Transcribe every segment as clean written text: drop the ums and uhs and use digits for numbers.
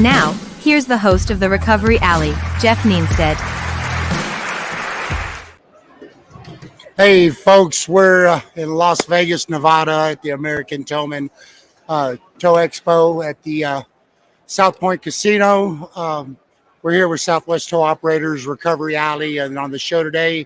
now, here's the host of the Recovery Alley, Jeff Neenstead. Hey, folks, we're in Las Vegas, Nevada at the American Towman Tow Expo at the South Point Casino. We're here with Southwest Tow Operators Recovery Alley, and on the show today,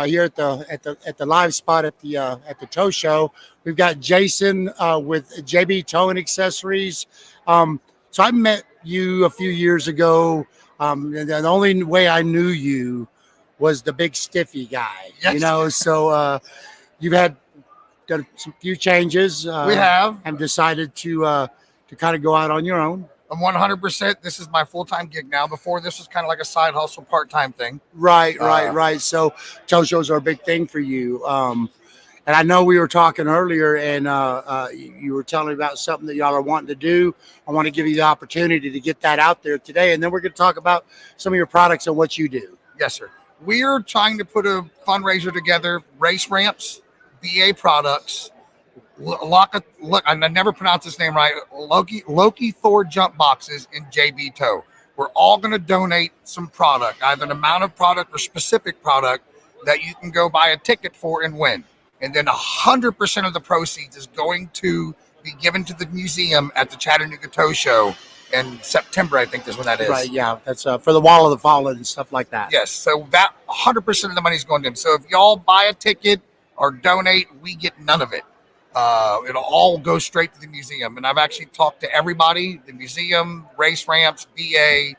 here at the live spot at the tow show, we've got Jason with JB Towing Accessories. So I met you a few years ago, and the only way I knew you was the big stiffy guy. Yes. You know. So you've done some few changes. We have, and decided to kind of go out on your own. I'm 100%. This is my full-time gig now. Before, this was kind of like a side hustle, part-time thing. Right. So tow shows are a big thing for you. And I know we were talking earlier, and you were telling me about something that y'all are wanting to do. I want to give you the opportunity to get that out there today, and then we're going to talk about some of your products and what you do. Yes, sir. We are trying to put a fundraiser together, race ramps, BA products, look, I never pronounce this name right, Loki Thor jump boxes, and JB Tow. We're all going to donate some product, either an amount of product or specific product that you can go buy a ticket for and win. And then 100% of the proceeds is going to be given to the museum at the Chattanooga Tow Show in September, I think is when that is. Right, yeah. That's for the Wall of the Fallen and stuff like that. Yes, so that 100% of the money is going to them. So if y'all buy a ticket or donate, we get none of it. It'll all go straight to the museum. And I've actually talked to everybody, the museum, race ramps, BA,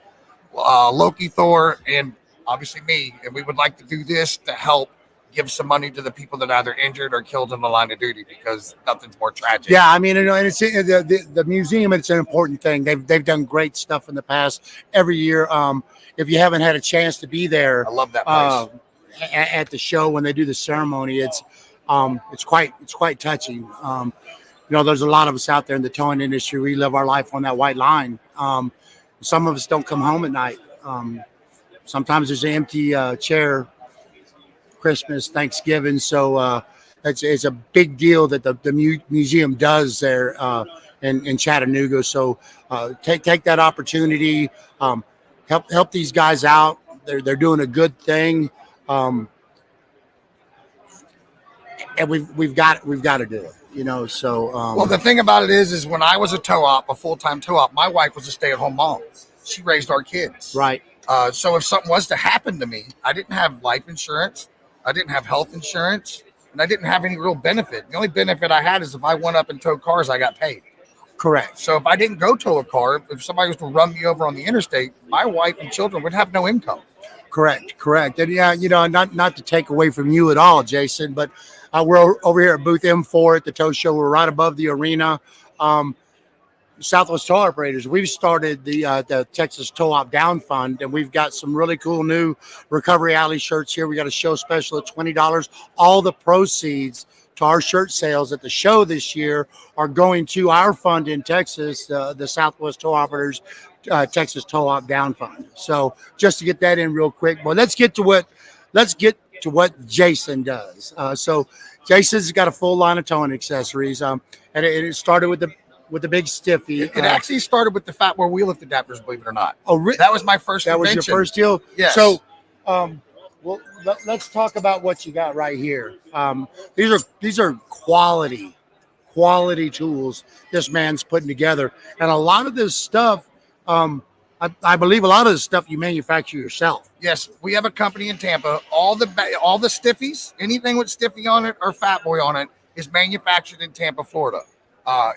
Loki Thor, and obviously me. And we would like to do this to help give some money to the people that are either injured or killed in the line of duty, because nothing's more tragic. Yeah, I mean, and it's the museum. It's an important thing. They've done great stuff in the past every year. If you haven't had a chance to be there, I love that place. At the show when they do the ceremony, it's quite touching. There's a lot of us out there in the towing industry. We live our life on that white line. Some of us don't come home at night. Sometimes there's an empty chair, Christmas, Thanksgiving. So it's a big deal that the museum does there in Chattanooga. So take that opportunity, help these guys out. They're doing a good thing. And we've got to do it, So well, the thing about it is when I was a full-time tow op, my wife was a stay-at-home mom. She raised our kids. Right. So if something was to happen to me, I didn't have life insurance, I didn't have health insurance, and I didn't have any real benefit. The only benefit I had is if I went up and towed cars, I got paid. Correct. So if I didn't go tow a car, if somebody was to run me over on the interstate, my wife and children would have no income. Correct. And yeah, not to take away from you at all, Jason, but we're over here at booth M4 at the tow show. We're right above the arena. Southwest Tow Operators, we've started the Texas Tow Op Down Fund, and we've got some really cool new Recovery Alley shirts here. We got a show special at $20. All the proceeds to our shirt sales at the show this year are going to our fund in Texas, the Southwest Tow Operators Texas Tow Op Down Fund. So just to get that in real quick, but let's get to what Jason does. So Jason's got a full line of towing accessories, and it started with the big stiffy. It actually started with the fat wheel wheel lift adapters, believe it or not. Oh, that was my first. That invention. was your first deal. Yes. So, let's talk about what you got right here. These are quality tools this man's putting together, and a lot of this stuff. I believe a lot of the stuff you manufacture yourself. Yes, we have a company in Tampa. All the stiffies, anything with stiffy on it or fat boy on it, is manufactured in Tampa, Florida.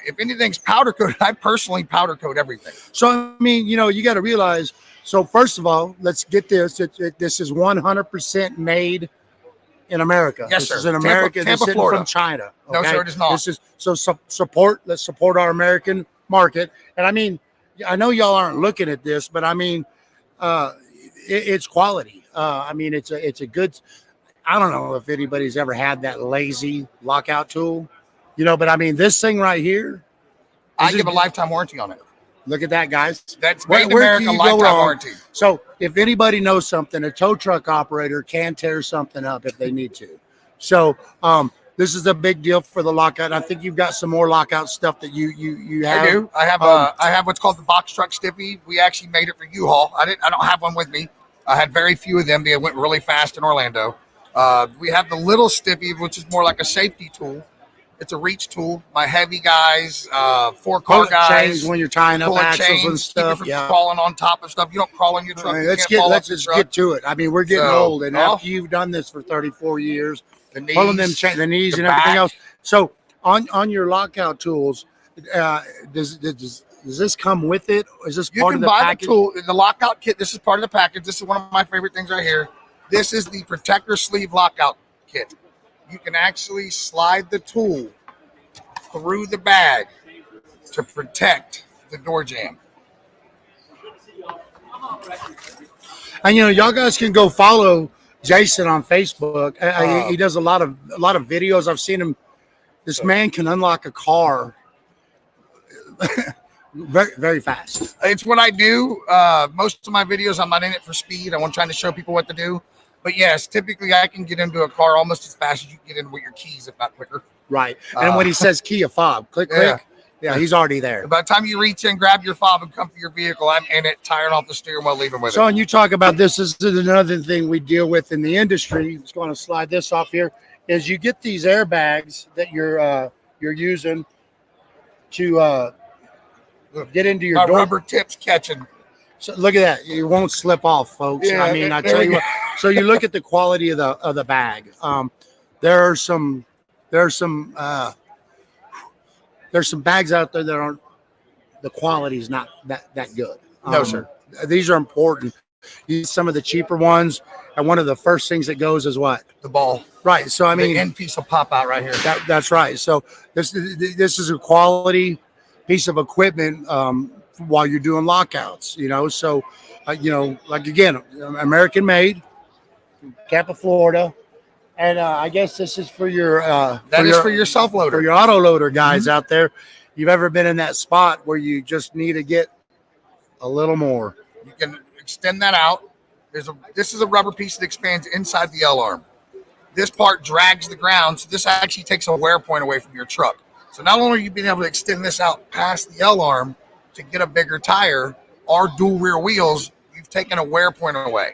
If anything's powder coated, I personally powder coat everything. So I mean, you got to realize. So first of all, let's get this. This is 100% made in America. Yes, sir. This is in America. Tampa, this Florida. From China. Okay? No, sir, it is not. This is support. Let's support our American market. And I mean, I know y'all aren't looking at this, but I mean, it's quality. I mean, it's a good. I don't know if anybody's ever had that lazy lockout tool, but I mean, this thing right here. I give a lifetime warranty on it. Look at that, guys. That's made in America, lifetime warranty. So if anybody knows something, a tow truck operator can tear something up if they need to. So this is a big deal for the lockout. I think you've got some more lockout stuff that you have. I do. I have what's called the box truck stiffy. We actually made it for U-Haul. I don't have one with me. I had very few of them. They went really fast in Orlando. We have the little stiffy, which is more like a safety tool. It's a reach tool. My heavy guys, 4-car guys, chains when you're tying up axles and stuff. Keep it from crawling on top of stuff. You don't crawl on your truck. Let's just get to it. I mean, we're getting old, and after you've done this for 34 years, the knees, pulling them the knees and everything else. So on your lockout tools, does this come with it? Or is this part of the package? You can buy the lockout kit. This is part of the package. This is one of my favorite things right here. This is the protector sleeve lockout kit. You can actually slide the tool through the bag to protect the door jamb. And y'all guys can go follow Jason on Facebook. He does a lot of videos. I've seen him. This man can unlock a car very, very fast. It's what I do. Most of my videos, I'm not in it for speed. I'm trying to show people what to do. But yes, typically I can get into a car almost as fast as you can get in with your keys, if not quicker. Right. And when he says key a fob, click. Yeah, he's already there. By the time you reach in, grab your fob, and come for your vehicle, I'm in it, tiring off the steering wheel, leaving with it. So, and you talk about this is another thing we deal with in the industry. I'm just going to slide this off here. Is you get these airbags that you're using to get into your door. Rubber tips catching. So look at that. You won't slip off, folks. Yeah, I mean, I tell you what. So you look at the quality of the bag. There's some bags out there that aren't, the quality is not that good. No, sir. These are important. You use some of the cheaper ones, and one of the first things that goes is what? The ball. Right. So I mean, the end piece will pop out right here. That's right. So this is a quality piece of equipment while you're doing lockouts. So like again, American made, Tampa, Florida. And I guess this is for your for your self loader, for your auto loader guys out there. You've ever been in that spot where you just need to get a little more? You can extend that out. This is a rubber piece that expands inside the L arm. This part drags the ground, so this actually takes a wear point away from your truck. So not only are you being able to extend this out past the L arm to get a bigger tire or dual rear wheels, you've taken a wear point away.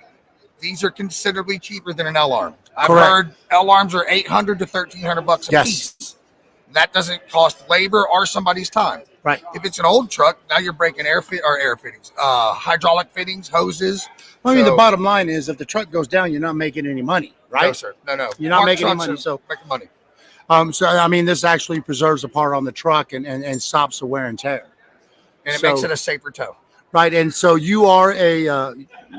These are considerably cheaper than an L arm. I've heard L arms are $800 to $1,300 a piece. That doesn't cost labor or somebody's time. Right. If it's an old truck, now you're breaking air fittings, hydraulic fittings, hoses. Well, I mean, the bottom line is if the truck goes down, you're not making any money, right? No, sir. No. You're not making any money. So making money. So I mean, this actually preserves the part on the truck and stops the wear and tear. And it makes it a safer tow. Right. And so you are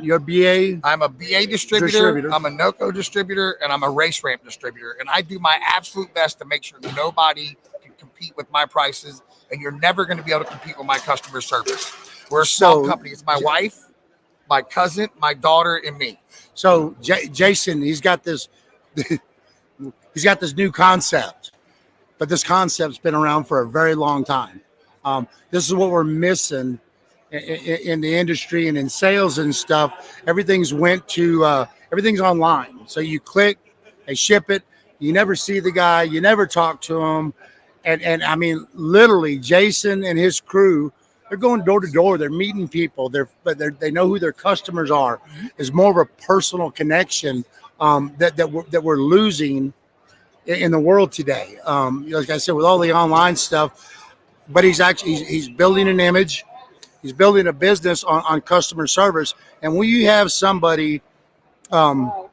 you're BA? I'm a BA distributor. I'm a NOCO distributor, and I'm a race ramp distributor. And I do my absolute best to make sure nobody can compete with my prices, and you're never going to be able to compete with my customer service. We're a small company. It's my wife, my cousin, my daughter, and me. So Jason, he's got this new concept, but this concept's been around for a very long time. This is what we're missing in the industry and in sales and stuff. Everything's online. So you click, they ship it. You never see the guy. You never talk to him. And I mean, literally, Jason and his crew, they're going door to door. They're meeting people. They know who their customers are. It's more of a personal connection that we're losing in the world today. Like I said, with all the online stuff, but he's building an image. He's building a business on customer service. And when you have somebody that's going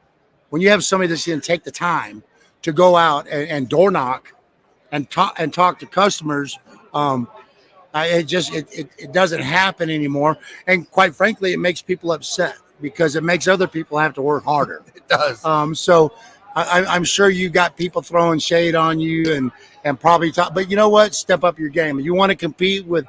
to take the time to go out and door knock and talk to customers, it doesn't happen anymore. And quite frankly, it makes people upset because it makes other people have to work harder. It does. So I'm sure you got people throwing shade on you and probably talk, but you know what? Step up your game. If you want to compete with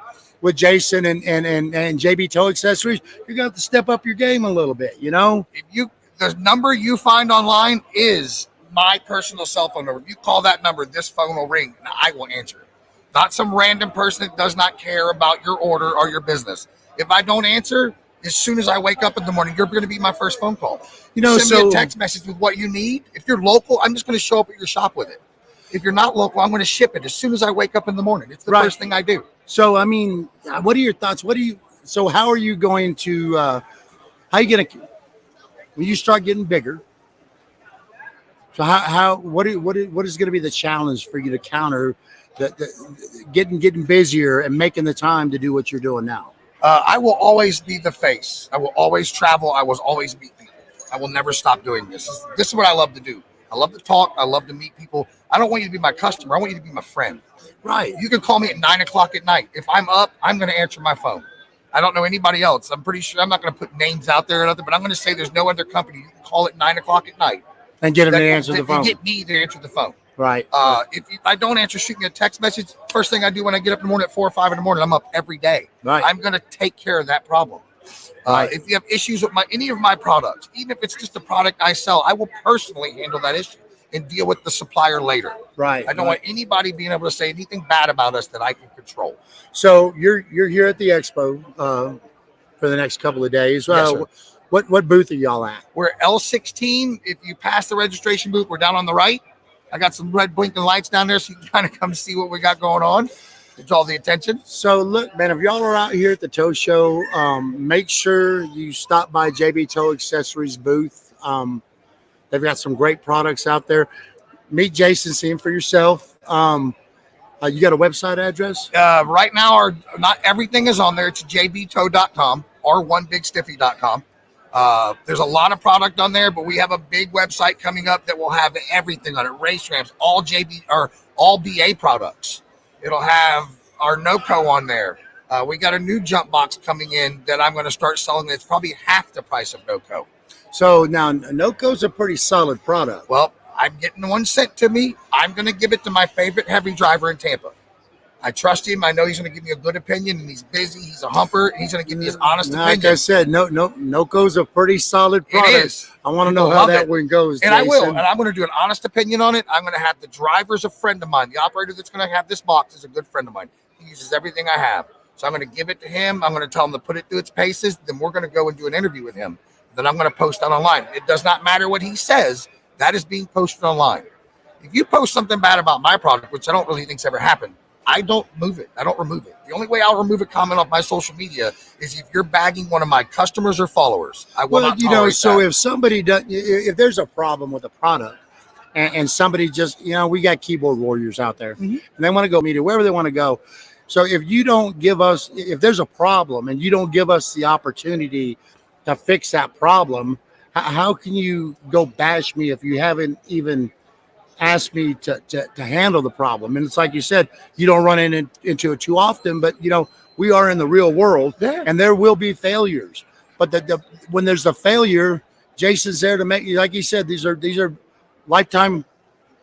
Jason and JB Tow Accessories, you're going to have to step up your game a little bit, The number you find online is my personal cell phone number. If you call that number, this phone will ring and I will answer it. Not some random person that does not care about your order or your business. If I don't answer, as soon as I wake up in the morning, you're going to be my first phone call. Send me a text message with what you need. If you're local, I'm just going to show up at your shop with it. If you're not local, I'm going to ship it as soon as I wake up in the morning. It's the first thing I do. So, I mean, what are your thoughts? So how are you going to, how are you going to, when you start getting bigger, so what is going to be the challenge for you to counter the getting busier and making the time to do what you're doing now? I will always be the face. I will always travel. I will always meet people. I will never stop doing this. This is what I love to do. I love to talk. I love to meet people. I don't want you to be my customer. I want you to be my friend. Right. You can call me at 9 o'clock at night. If I'm up, I'm going to answer my phone. I don't know anybody else. I'm pretty sure I'm not going to put names out there or nothing, but I'm going to say there's no other company you can call at 9 o'clock at night and get them to answer the phone. Get me to answer the phone. Right. If I don't answer, shoot me a text message. First thing I do when I get up in the morning at 4 or 5 in the morning, I'm up every day. Right. I'm going to take care of that problem. Right. If you have issues with any of my products, even if it's just a product I sell, I will personally handle that issue and deal with the supplier later. Right. I don't want anybody being able to say anything bad about us that I can control. So you're here at the expo for the next couple of days. Yes, sir. What booth are y'all at? We're L16. If you pass the registration booth, we're down on the right. I got some red blinking lights down there so you can kind of come see what we got going on. It's all the attention. So look, man, if y'all are out here at the tow show, make sure you stop by JB Tow Accessories booth. They've got some great products out there. Meet Jason, see him for yourself. You got a website address? Right now, not everything is on there. It's jbtow.com or onebigstiffy.com. There's a lot of product on there, but we have a big website coming up that will have everything on it. Race ramps, all BA products. It'll have our NOCO on there. We got a new jump box coming in that I'm going to start selling. It's probably half the price of NOCO. So now NOCO's a pretty solid product. Well, I'm getting one sent to me. I'm going to give it to my favorite heavy driver in Tampa. I trust him. I know he's going to give me a good opinion, and he's busy. He's a humper, and he's going to give me his honest opinion. Like I said, NOCO's a pretty solid product. It is. I want to know how that one goes, and Jason. I will. And I'm going to do an honest opinion on it. I'm going to have the driver's a friend of mine. The operator that's going to have this box is a good friend of mine. He uses everything I have. So I'm going to give it to him. I'm going to tell him to put it through its paces. Then we're going to go and do an interview with him. Then I'm going to post that online. It does not matter what he says. That is being posted online. If you post something bad about my product, which I don't really think's ever happened, I don't move it. I don't remove it. The only way I'll remove a comment off my social media is if you're bagging one of my customers or followers. I will not tolerate so that. if somebody does, if there's a problem with a product and somebody just, we got keyboard warriors out there and they want to go meet it wherever they want to go. So if you don't give us, if there's a problem and you don't give us the opportunity to fix that problem, how can you go bash me if you haven't even asked me to handle the problem? And it's like you said, you don't run into it too often, but we are in the real world and there will be failures. But when there's a failure, Jason's there to make you, like you said, these are lifetime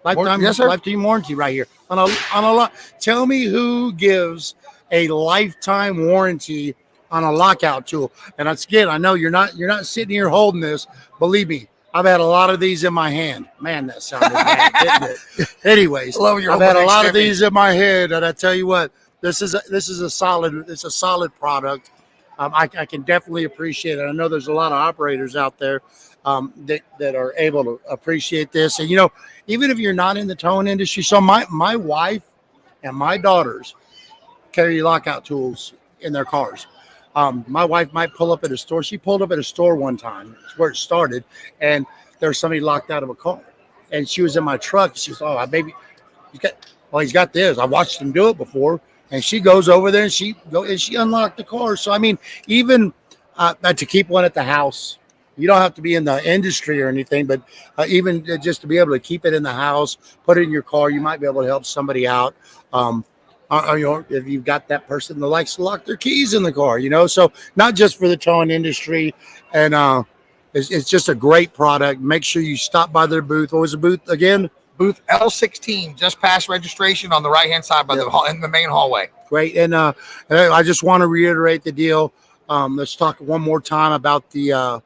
warranty right here on a lot. Tell me who gives a lifetime warranty on a lockout tool. And again, I know you're not sitting here holding this. Believe me, I've had a lot of these in my hand. Man, that sounded bad, didn't it? Anyways, I've had a lot of these in my head, and I tell you what, this is a solid product. I can definitely appreciate it. I know there's a lot of operators out there that are able to appreciate this. And even if you're not in the towing industry, so my wife and my daughters carry lockout tools in their cars. My wife might pull up at a store. She pulled up at a store one time. It's where it started. And there was somebody locked out of a car. And she was in my truck. She goes, baby, he's got this. I watched him do it before. And she goes over there and she unlocked the car. So, I mean, even to keep one at the house, you don't have to be in the industry or anything, but even just to be able to keep it in the house, put it in your car, you might be able to help somebody out. If you've got that person that likes to lock their keys in the car, so not just for the towing industry. And it's just a great product. Make sure you stop by their booth. What was the booth again? Booth L16, just past registration on the right-hand side by in the main hallway. Great. And I just want to reiterate the deal. Let's talk one more time about the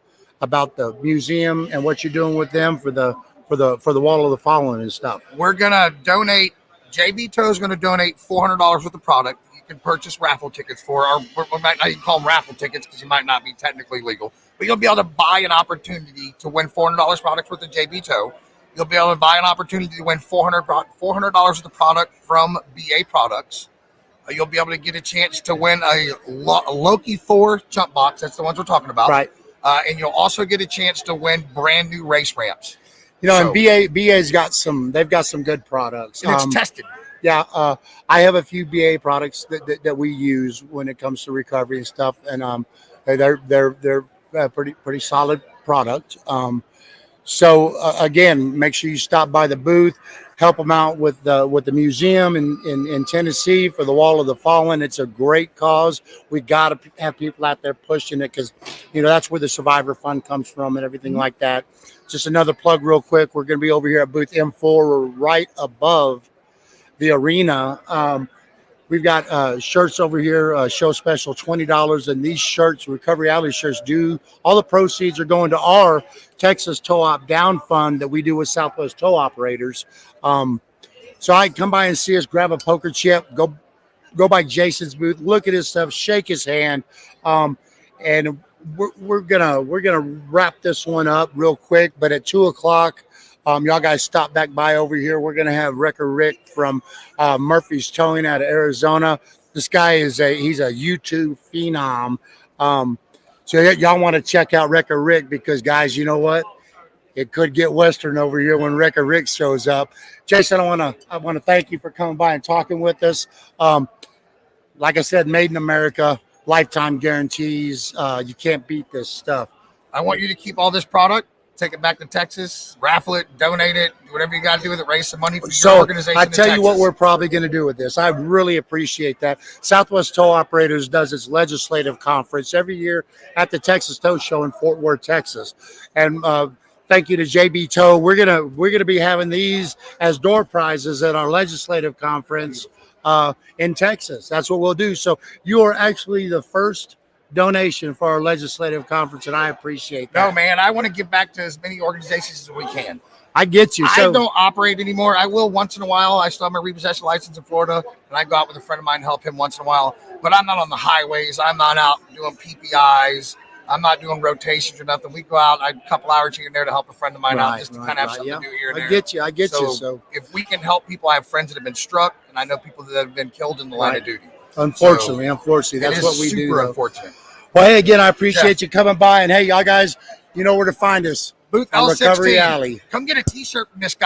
museum and what you're doing with them for the Wall of the Fallen and stuff. We're gonna donate. JB Tow is going to donate $400 worth of product. You can purchase raffle tickets for, or we might not even call them raffle tickets because you might not be technically legal, but you'll be able to buy an opportunity to win $400 products worth of JB Tow. You'll be able to buy an opportunity to win $400 of the product from BA Products. You'll be able to get a chance to win a Loki Thor jump box. That's the ones we're talking about. Right. And you'll also get a chance to win brand new race ramps. You know, and BA's got they've got some good products. And it's tested. Yeah, I have a few BA products that we use when it comes to recovery and stuff, and they're pretty solid product. So again, make sure you stop by the booth, help them out with the museum in Tennessee for the Wall of the Fallen. It's a great cause. We got to have people out there pushing it because, you know, that's where the Survivor Fund comes from and everything like that. Just another plug real quick. We're going to be over here at booth M4. We're right above the arena. We've got shirts over here, show special $20, and these shirts, Recovery Alley shirts, all the proceeds are going to our Texas Tow-Op Down Fund that we do with Southwest Tow Operators. So I come by and see us, grab a poker chip, go by Jason's booth, look at his stuff, shake his hand, and we're gonna wrap this one up real quick. But at 2:00. Y'all guys stop back by over here. We're going to have Wrecker Rick from Murphy's Towing out of Arizona. This guy he's a YouTube phenom. So y'all want to check out Wrecker Rick because, guys, you know what? It could get Western over here when Wrecker Rick shows up. Jason, I want to thank you for coming by and talking with us. Like I said, made in America, lifetime guarantees. You can't beat this stuff. I want you to keep all this product. Take it back to Texas, raffle it, donate it, whatever you got to do with it, raise some money for your organization. I tell you what we're probably going to do with this. I really appreciate that. Southwest Tow Operators does its legislative conference every year at the Texas Tow Show in Fort Worth, Texas. And thank you to JB Tow. We're gonna be having these as door prizes at our legislative conference in Texas. That's what we'll do. So you are actually the first donation for our legislative conference, and I appreciate that. No, man, I want to give back to as many organizations as we can. I get you. I don't operate anymore. I will once in a while. I still have my repossession license in Florida, and I go out with a friend of mine and help him once in a while. But I'm not on the highways. I'm not out doing PPIs. I'm not doing rotations or nothing. We go out a couple hours here and there to help a friend of mine out, just to kind of have something to do here and there. I get you. So if we can help people, I have friends that have been struck, and I know people that have been killed in the line of duty. Unfortunately, that's what we do. Super unfortunate. Well, hey, again, I appreciate you coming by, and hey, y'all guys, you know where to find us. Booth L16. Recovery Alley. Come get a T-shirt from this guy.